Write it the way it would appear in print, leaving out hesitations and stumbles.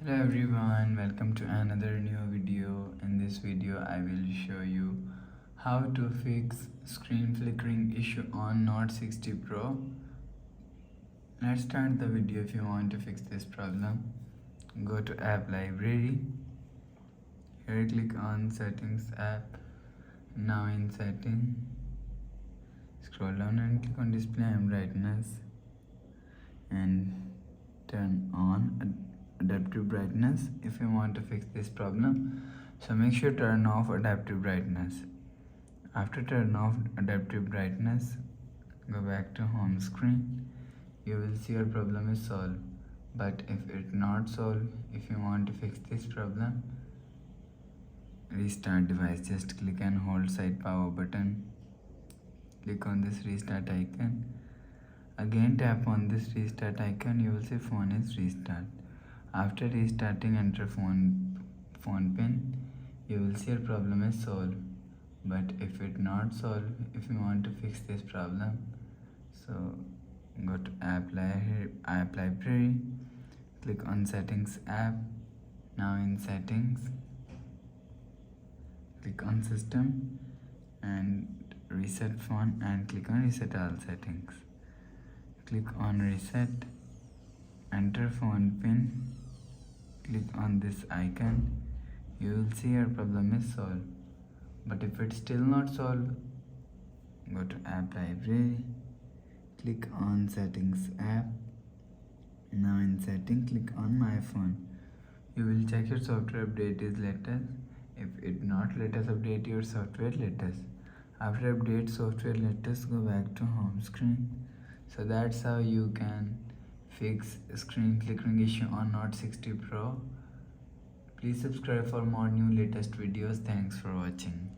Hello everyone, welcome to another new video. In this video I will show you how to fix screen flickering issue on Note 60 Pro. Let's start the video. If you want to fix this problem, go to app library. Here click on settings app. Now in setting, scroll down and click on display and brightness and turn on adaptive brightness if you want to fix this problem. So make sure turn off adaptive brightness. After turn off adaptive brightness, go back to home screen. You will see your problem is solved. But if it's not solved, if you want to fix this problem, restart device. Just click and hold side power button. Click on this restart icon. Again tap on this restart icon. You will see phone is restart. After restarting, enter phone pin. You will see your problem is solved. But if it not solved, if you want to fix this problem, so go to app library, click on settings app. Now in settings, click on system and reset phone and click on reset all settings. Click on reset, enter phone pin, click on this icon. You will see your problem is solved. But if it's still not solved, go to app library, click on settings app. Now in setting, click on my phone. You will check your software update is latest. If it not latest, update your software latest. After update software latest, go back to home screen. So that's how you can fix screen flickering issue on Note 60 Pro. Please subscribe for more new latest videos. Thanks for watching.